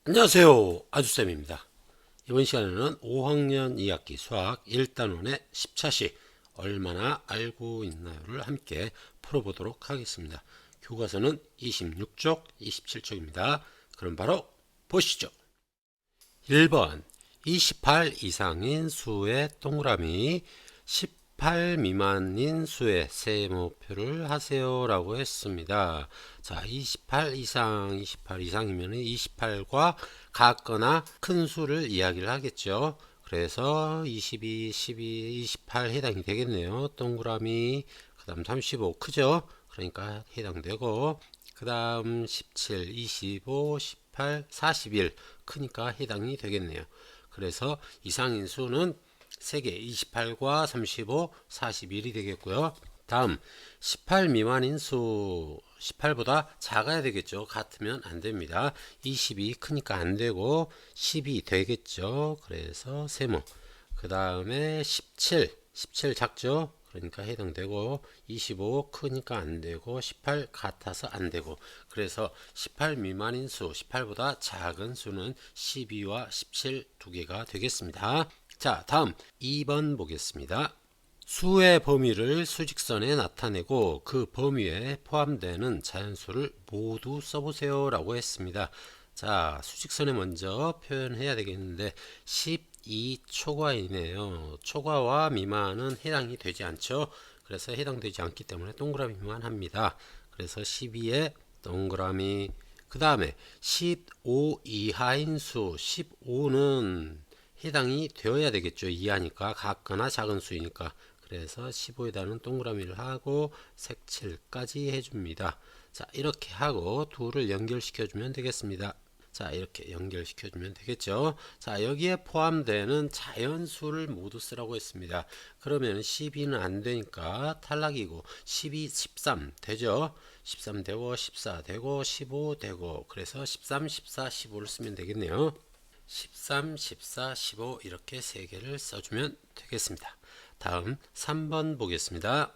안녕하세요. 아주쌤입니다. 이번 시간에는 5학년 2학기 수학 1단원의 10차식 얼마나 알고 있나요를 함께 풀어보도록 하겠습니다. 교과서는 26쪽, 27쪽입니다. 그럼 바로 보시죠. 1번 28 이상인 수의 동그라미 18 미만인 수의 세모표를 하세요 라고 했습니다. 자, 28 이상이면 28과 같거나 큰 수를 이야기를 하겠죠. 그래서 22, 12, 28 해당이 되겠네요. 동그라미. 그 다음 35 크죠. 그러니까 해당되고, 그 다음 17, 25, 18, 41 크니까 해당이 되겠네요. 그래서 이상인 수는 3개, 28과 35, 41이 되겠고요. 다음 18 미만인 수, 18보다 작아야 되겠죠. 같으면 안 됩니다. 22 크니까 안 되고 12 되겠죠. 그래서 세모. 그 다음에 17 작죠. 그러니까 해당되고 25 크니까 안 되고 18 같아서 안 되고, 그래서 18 미만인 수, 18보다 작은 수는 12와 17 두 개가 되겠습니다. 자, 다음 2번 보겠습니다. 수의 범위를 수직선에 나타내고 그 범위에 포함되는 자연수를 모두 써보세요 라고 했습니다. 자, 수직선에 먼저 표현해야 되겠는데 12초과이네요. 초과와 미만은 해당이 되지 않죠. 그래서 해당되지 않기 때문에 동그라미만 합니다. 그래서 12에 동그라미. 그 다음에 15 이하인 수, 15는 해당이 되어야 되겠죠. 이하니까, 같거나 작은 수이니까. 그래서 15에다는 동그라미를 하고 색칠까지 해줍니다. 자, 이렇게 하고 둘을 연결시켜주면 되겠습니다. 자, 이렇게 연결시켜주면 되겠죠. 자, 여기에 포함되는 자연수를 모두 쓰라고 했습니다. 그러면 12는 안 되니까 탈락이고, 12, 13 되죠. 13 되고 14 되고 15 되고, 그래서 13, 14, 15를 쓰면 되겠네요. 13, 14, 15 이렇게 3개를 써주면 되겠습니다. 다음 3번 보겠습니다.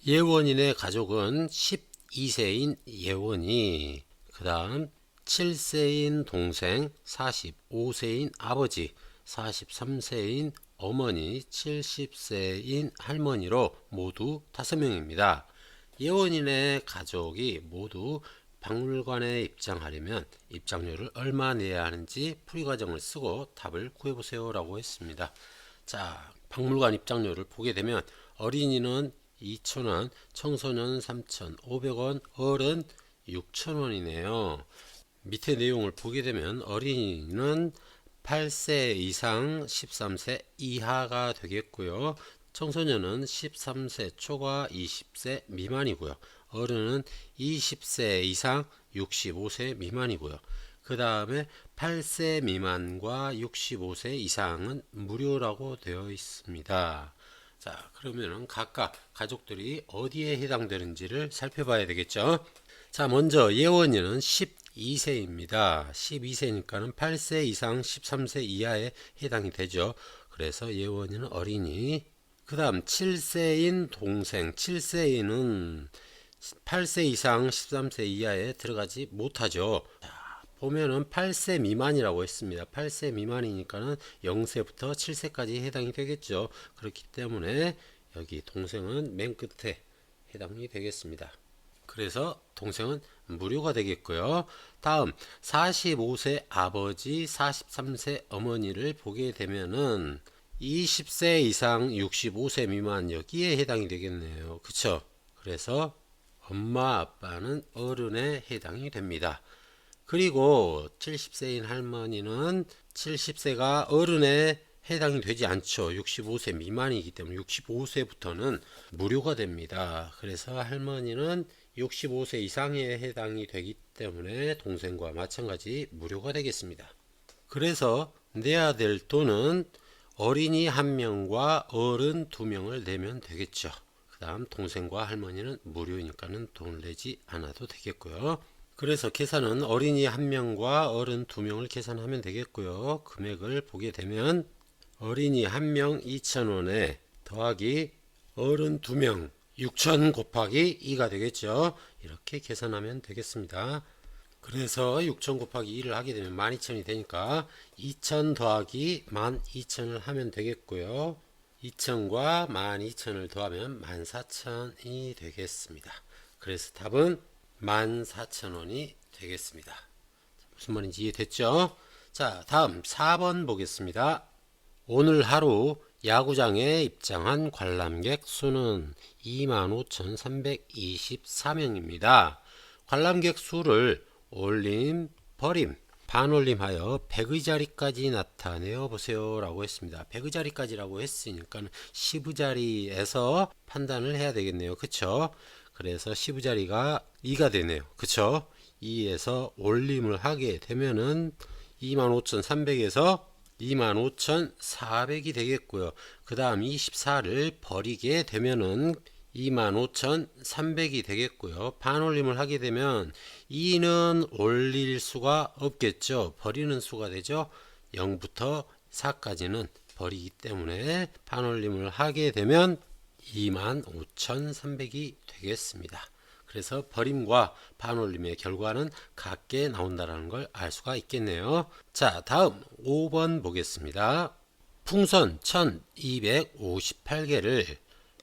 예원인의 가족은 12세인 예원이, 그 다음 7세인 동생, 45세인 아버지, 43세인 어머니, 70세인 할머니로 모두 5명입니다. 예원인의 가족이 모두 박물관에 입장하려면 입장료를 얼마 내야 하는지 풀이과정을 쓰고 답을 구해보세요 라고 했습니다. 자, 박물관 입장료를 보게 되면 어린이는 2,000원, 청소년은 3,500원, 어른 6,000원이네요. 밑에 내용을 보게 되면 어린이는 8세 이상 13세 이하가 되겠고요. 청소년은 13세 초과 20세 미만이고요. 어른은 20세 이상 65세 미만이고요. 그 다음에 8세 미만과 65세 이상은 무료라고 되어 있습니다. 자, 그러면은 각각 가족들이 어디에 해당되는지를 살펴봐야 되겠죠. 자, 먼저 예원이는 12세입니다. 12세니까는 8세 이상 13세 이하에 해당이 되죠. 그래서 예원이는 어린이. 그 다음 7세인 동생, 7세인은 8세 이상 13세 이하에 들어가지 못하죠. 자, 보면은 8세 미만이라고 했습니다. 8세 미만이니까는 0세부터 7세까지 해당이 되겠죠. 그렇기 때문에 여기 동생은 맨 끝에 해당이 되겠습니다. 그래서 동생은 무료가 되겠고요. 다음 45세 아버지, 43세 어머니를 보게 되면은 20세 이상 65세 미만 여기에 해당이 되겠네요. 그쵸? 그래서 엄마 아빠는 어른에 해당이 됩니다. 그리고 70세인 할머니는 70세가 어른에 해당이 되지 않죠. 65세 미만이기 때문에 65세부터는 무료가 됩니다. 그래서 할머니는 65세 이상에 해당이 되기 때문에 동생과 마찬가지 무료가 되겠습니다. 그래서 내야 될 돈은 어린이 1명과 어른 2명을 내면 되겠죠. 그 다음 동생과 할머니는 무료이니까는 돈을 내지 않아도 되겠고요. 그래서 계산은 어린이 1명과 어른 2명을 계산하면 되겠고요. 금액을 보게 되면 어린이 1명 2,000원에 더하기 어른 2명 6,000 곱하기 2가 되겠죠. 이렇게 계산하면 되겠습니다. 그래서 6,000 곱하기 2를 하게 되면 12,000이 되니까 2,000 더하기 12,000을 하면 되겠고요. 2,000과 12,000을 더하면 14,000이 되겠습니다. 그래서 답은 14,000원이 되겠습니다. 무슨 말인지 이해됐죠? 자, 다음 4번 보겠습니다. 오늘 하루 야구장에 입장한 관람객 수는 25,324명입니다. 관람객 수를 올림, 버림, 반올림하여 100의 자리까지 나타내어 보세요 라고 했습니다. 100의 자리까지라고 했으니까 10의 자리에서 판단을 해야 되겠네요. 그쵸? 그래서 10의 자리가 2가 되네요. 그쵸? 2에서 올림을 하게 되면은 25,300에서 25,400이 되겠고요. 그 다음 24를 버리게 되면은 25,300이 되겠고요. 반올림을 하게 되면 2는 올릴 수가 없겠죠. 버리는 수가 되죠. 0부터 4까지는 버리기 때문에 반올림을 하게 되면 25,300이 되겠습니다. 그래서 버림과 반올림의 결과는 같게 나온다는 걸 알 수가 있겠네요. 자, 다음 5번 보겠습니다. 풍선 1258개를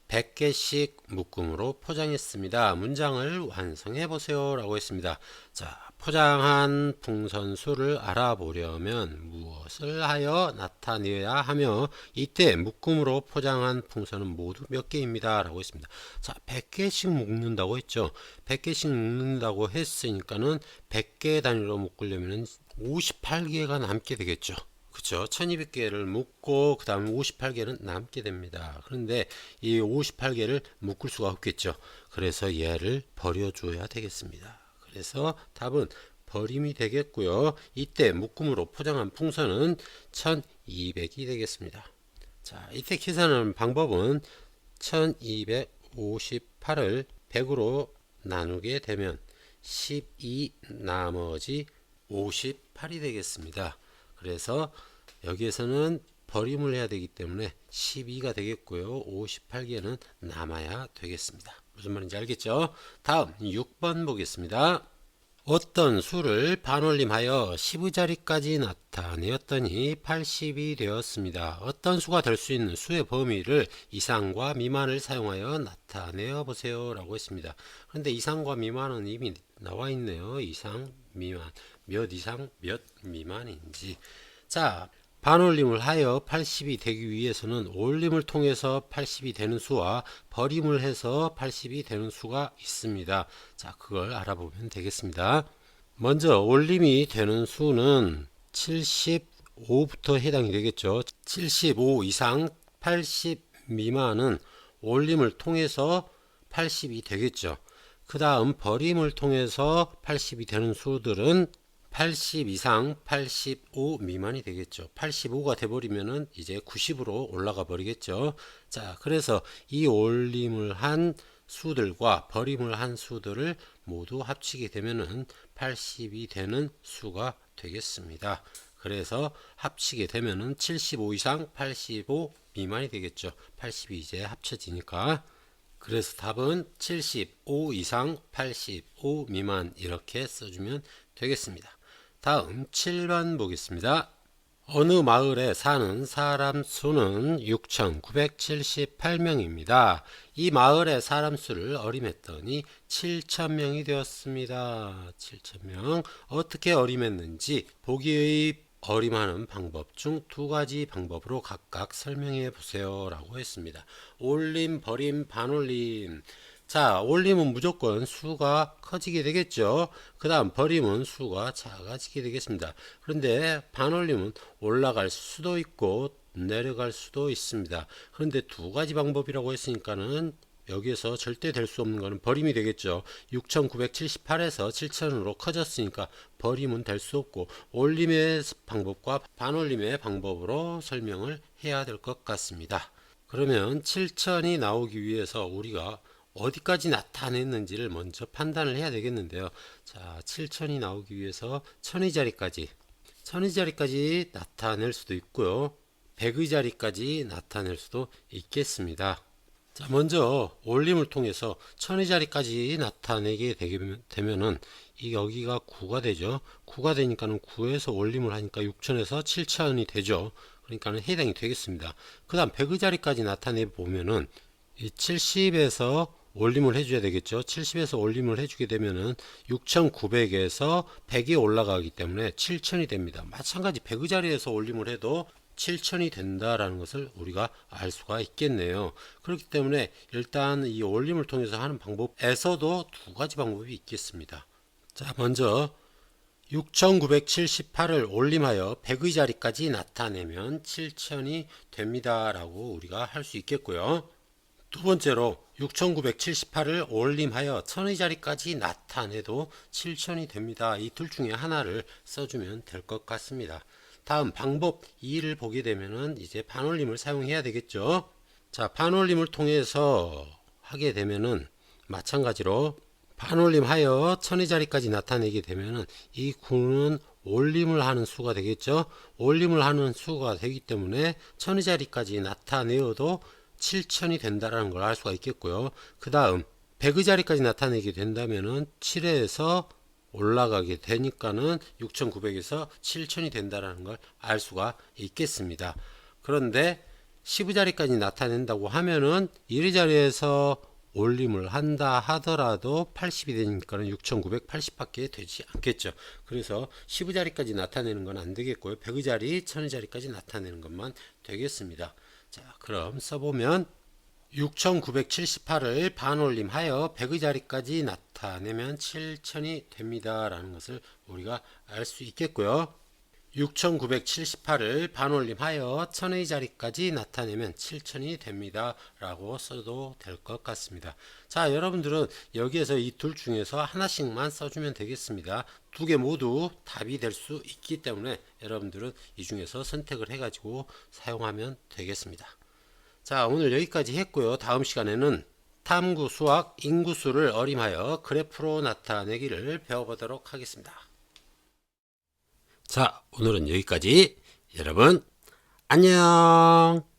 100개씩 묶음으로 포장했습니다. 문장을 완성해 보세요 라고 했습니다. 자, 포장한 풍선 수를 알아보려면 무엇을 하여 나타내야 하며 이때 묶음으로 포장한 풍선은 모두 몇 개입니다 라고 했습니다. 자, 100개씩 묶는다고 했죠. 100개씩 묶는다고 했으니까는 100개 단위로 묶으려면 58개가 남게 되겠죠. 그쵸. 1200개를 묶고 그 다음에 58개는 남게 됩니다. 그런데 이 58개를 묶을 수가 없겠죠. 그래서 얘를 버려줘야 되겠습니다. 그래서 답은 버림이 되겠고요. 이때 묶음으로 포장한 풍선은 1200이 되겠습니다. 자, 이때 계산하는 방법은 1258을 100으로 나누게 되면 12 나머지 58이 되겠습니다. 그래서 여기에서는 버림을 해야 되기 때문에 12가 되겠고요. 58개는 남아야 되겠습니다. 무슨 말인지 알겠죠? 다음 6번 보겠습니다. 어떤 수를 반올림하여 10의 자리까지 나타내었더니 80이 되었습니다. 어떤 수가 될 수 있는 수의 범위를 이상과 미만을 사용하여 나타내어 보세요 라고 했습니다. 그런데 이상과 미만은 이미 나와 있네요. 이상, 미만, 몇 이상, 몇 미만인지. 자, 반올림을 하여 80이 되기 위해서는 올림을 통해서 80이 되는 수와 버림을 해서 80이 되는 수가 있습니다. 자, 그걸 알아보면 되겠습니다. 먼저 올림이 되는 수는 75부터 해당이 되겠죠. 75 이상 80 미만은 올림을 통해서 80이 되겠죠. 그 다음 버림을 통해서 80이 되는 수들은 80 이상 85 미만이 되겠죠. 85가 돼버리면은 이제 90으로 올라가 버리겠죠. 자, 그래서 이 올림을 한 수들과 버림을 한 수들을 모두 합치게 되면은 80이 되는 수가 되겠습니다. 그래서 합치게 되면은 75 이상 85 미만이 되겠죠. 80이 이제 합쳐지니까. 그래서 답은 75 이상 85 미만 이렇게 써주면 되겠습니다. 다음 7번 보겠습니다. 어느 마을에 사는 사람 수는 6,978명입니다. 이 마을의 사람 수를 어림했더니 7,000명이 되었습니다. 7,000명. 어떻게 어림했는지 보기의 어림하는 방법 중 두 가지 방법으로 각각 설명해 보세요 라고 했습니다. 올림, 버림, 반올림. 자, 올림은 무조건 수가 커지게 되겠죠. 그 다음 버림은 수가 작아지게 되겠습니다. 그런데 반올림은 올라갈 수도 있고 내려갈 수도 있습니다. 그런데 두 가지 방법이라고 했으니까는 여기에서 절대 될 수 없는 것은 버림이 되겠죠. 6,978에서 7,000으로 커졌으니까 버림은 될 수 없고 올림의 방법과 반올림의 방법으로 설명을 해야 될 것 같습니다. 그러면 7,000이 나오기 위해서 우리가 어디까지 나타냈는지를 먼저 판단을 해야 되겠는데요. 자, 7,000이 나오기 위해서 1000의 자리까지 나타낼 수도 있고요. 100의 자리까지 나타낼 수도 있겠습니다. 자, 먼저 올림을 통해서 천의 자리까지 나타내게 되면은 이 여기가 9가 되죠. 9가 되니까는 9에서 올림을 하니까 6천에서 7천이 되죠. 그러니까는 해당이 되겠습니다. 그 다음 100의 자리까지 나타내 보면은 이 70에서 올림을 해줘야 되겠죠. 70에서 올림을 해주게 되면은 6,900에서 100이 올라가기 때문에 7천이 됩니다. 마찬가지 100의 자리에서 올림을 해도 7천이 된다라는 것을 우리가 알 수가 있겠네요. 그렇기 때문에 일단 이 올림을 통해서 하는 방법에서도 두 가지 방법이 있겠습니다. 자, 먼저 6978을 올림하여 100의 자리까지 나타내면 7천이 됩니다 라고 우리가 할 수 있겠고요. 두 번째로 6978을 올림하여 1000의 자리까지 나타내도 7천이 됩니다. 이 둘 중에 하나를 써주면 될 것 같습니다. 다음 방법 2를 보게 되면은 이제 반올림을 사용해야 되겠죠. 자, 반올림을 통해서 하게 되면은 마찬가지로 반올림하여 1000의 자리까지 나타내게 되면은 이 9는 올림을 하는 수가 되겠죠. 올림을 하는 수가 되기 때문에 1000의 자리까지 나타내어도 7천이 된다라는 걸 알 수가 있겠고요. 그 다음 100의 자리까지 나타내게 된다면은 7에서 올라가게 되니까는 6,900에서 7천이 된다라는 걸 알 수가 있겠습니다. 그런데 10의 자리까지 나타낸다고 하면은 1의 자리에서 올림을 한다 하더라도 80이 되니까는 6,980밖에 되지 않겠죠. 그래서 10의 자리까지 나타내는 건 안 되겠고요. 100의 자리, 1000의 자리까지 나타내는 것만 되겠습니다. 자, 그럼 써보면 6978을 반올림하여 100의 자리까지 나타내면 7천이 됩니다 라는 것을 우리가 알 수 있겠고요. 6978을 반올림하여 1000의 자리까지 나타내면 7천이 됩니다 라고 써도 될 것 같습니다. 자, 여러분들은 여기에서 이 둘 중에서 하나씩만 써주면 되겠습니다. 두 개 모두 답이 될 수 있기 때문에 여러분들은 이 중에서 선택을 해가지고 사용하면 되겠습니다. 자, 오늘 여기까지 했고요. 다음 시간에는 탐구, 수학, 인구수를 어림하여 그래프로 나타내기를 배워보도록 하겠습니다. 자, 오늘은 여기까지. 여러분, 안녕!